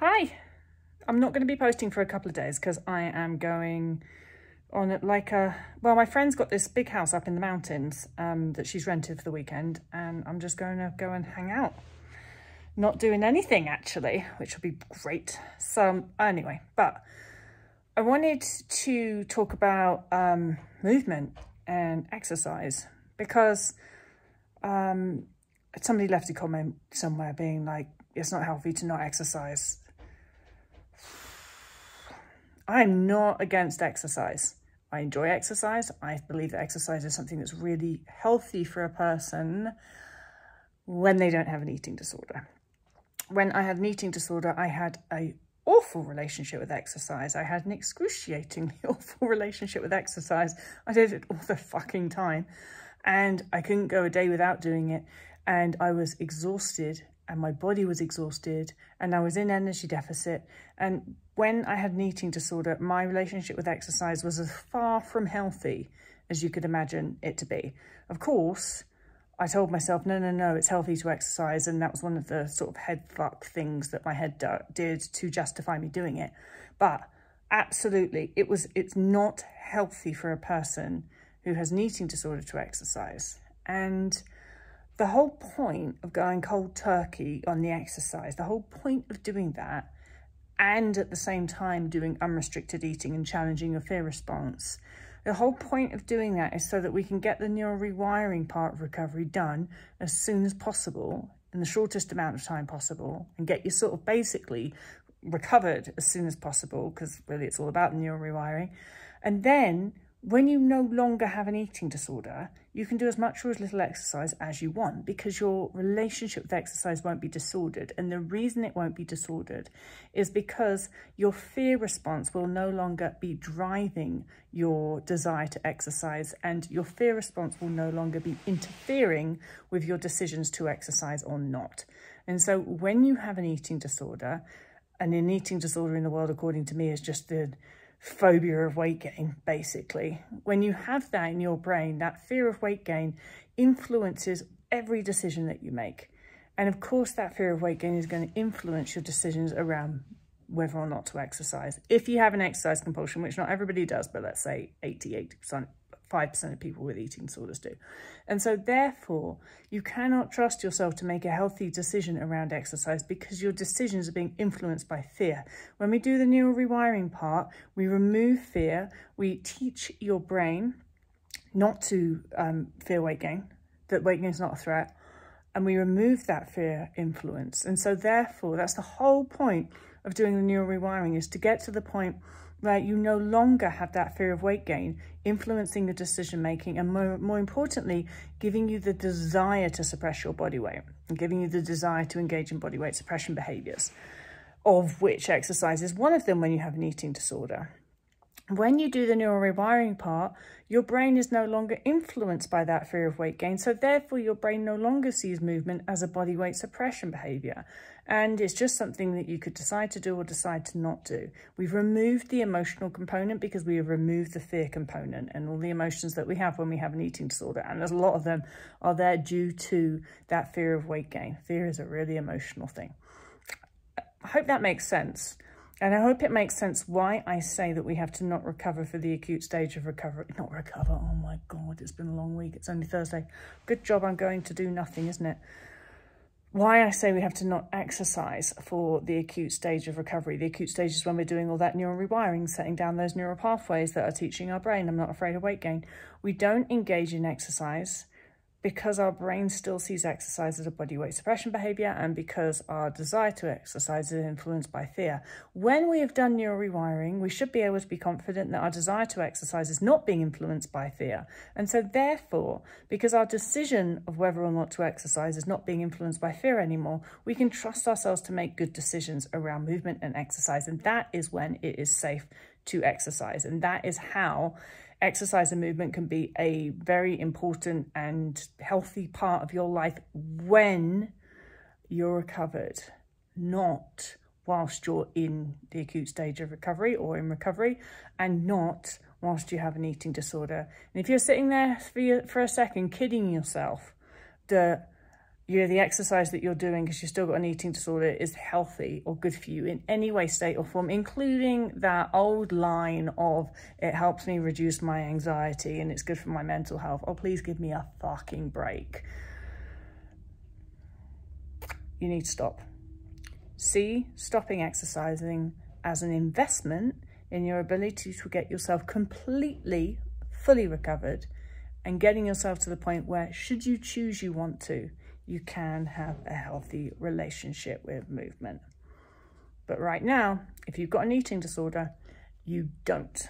Hi, I'm not going to be posting for a couple of days because I am going on well, my friend's got this big house up in the mountains that she's rented for the weekend, and I'm just going to go and hang out. Not doing anything actually, which will be great. So anyway, but I wanted to talk about movement and exercise because somebody left a comment somewhere being like, it's not healthy to not exercise. I'm not against exercise. I enjoy exercise. I believe that exercise is something that's really healthy for a person when they don't have an eating disorder. When I had an eating disorder, I had an awful relationship with exercise. I had an excruciatingly awful relationship with exercise. I did it all the fucking time, and I couldn't go a day without doing it, and I was exhausted, and my body was exhausted, and I was in energy deficit. And when I had an eating disorder, my relationship with exercise was as far from healthy as you could imagine it to be. Of course, I told myself, no, it's healthy to exercise. And that was one of the sort of head fuck things that my head did to justify me doing it. But absolutely, it's not healthy for a person who has an eating disorder to exercise. And the whole point of going cold turkey on the exercise, the whole point of doing that, and at the same time doing unrestricted eating and challenging your fear response, the whole point of doing that is so that we can get the neural rewiring part of recovery done as soon as possible, in the shortest amount of time possible, and get you sort of basically recovered as soon as possible, because really it's all about the neural rewiring. And then when you no longer have an eating disorder, you can do as much or as little exercise as you want, because your relationship with exercise won't be disordered. And the reason it won't be disordered is because your fear response will no longer be driving your desire to exercise, and your fear response will no longer be interfering with your decisions to exercise or not. And so when you have an eating disorder, and an eating disorder in the world, according to me, is just the phobia of weight gain, basically. When you have that in your brain, that fear of weight gain influences every decision that you make. And of course, that fear of weight gain is going to influence your decisions around whether or not to exercise. If you have an exercise compulsion, which not everybody does, but let's say 88%, 5% of people with eating disorders do. And so therefore, you cannot trust yourself to make a healthy decision around exercise because your decisions are being influenced by fear. When we do the neural rewiring part, we remove fear. We teach your brain not to fear weight gain, that weight gain is not a threat. And we remove that fear influence. And so therefore, that's the whole point of doing the neural rewiring, is to get to the point where you no longer have that fear of weight gain influencing your decision making, and more importantly, giving you the desire to suppress your body weight and giving you the desire to engage in body weight suppression behaviors, of which exercise is one of them when you have an eating disorder. When you do the neural rewiring part, your brain is no longer influenced by that fear of weight gain. So therefore, your brain no longer sees movement as a body weight suppression behavior. And it's just something that you could decide to do or decide to not do. We've removed the emotional component because we have removed the fear component and all the emotions that we have when we have an eating disorder. And there's a lot of them are there due to that fear of weight gain. Fear is a really emotional thing. I hope that makes sense. And I hope it makes sense why I say that we have to not recover for the acute stage of recovery. Not recover, oh my God, it's been a long week. It's only Thursday. Good job I'm going to do nothing, isn't it? Why I say we have to not exercise for the acute stage of recovery. The acute stage is when we're doing all that neural rewiring, setting down those neural pathways that are teaching our brain, I'm not afraid of weight gain. We don't engage in exercise because our brain still sees exercise as a body weight suppression behavior, and because our desire to exercise is influenced by fear. When we have done neural rewiring, we should be able to be confident that our desire to exercise is not being influenced by fear. And so therefore, because our decision of whether or not to exercise is not being influenced by fear anymore, we can trust ourselves to make good decisions around movement and exercise. And that is when it is safe to exercise. And that is how exercise and movement can be a very important and healthy part of your life when you're recovered, not whilst you're in the acute stage of recovery or in recovery, and not whilst you have an eating disorder. And if you're sitting there for a second kidding yourself that the exercise that you're doing because you've still got an eating disorder is healthy or good for you in any way, state or form, including that old line of it helps me reduce my anxiety and it's good for my mental health. Oh, please give me a fucking break. You need to stop. See stopping exercising as an investment in your ability to get yourself completely, fully recovered and getting yourself to the point where, should you choose you want to, you can have a healthy relationship with movement. But right now, if you've got an eating disorder, you don't.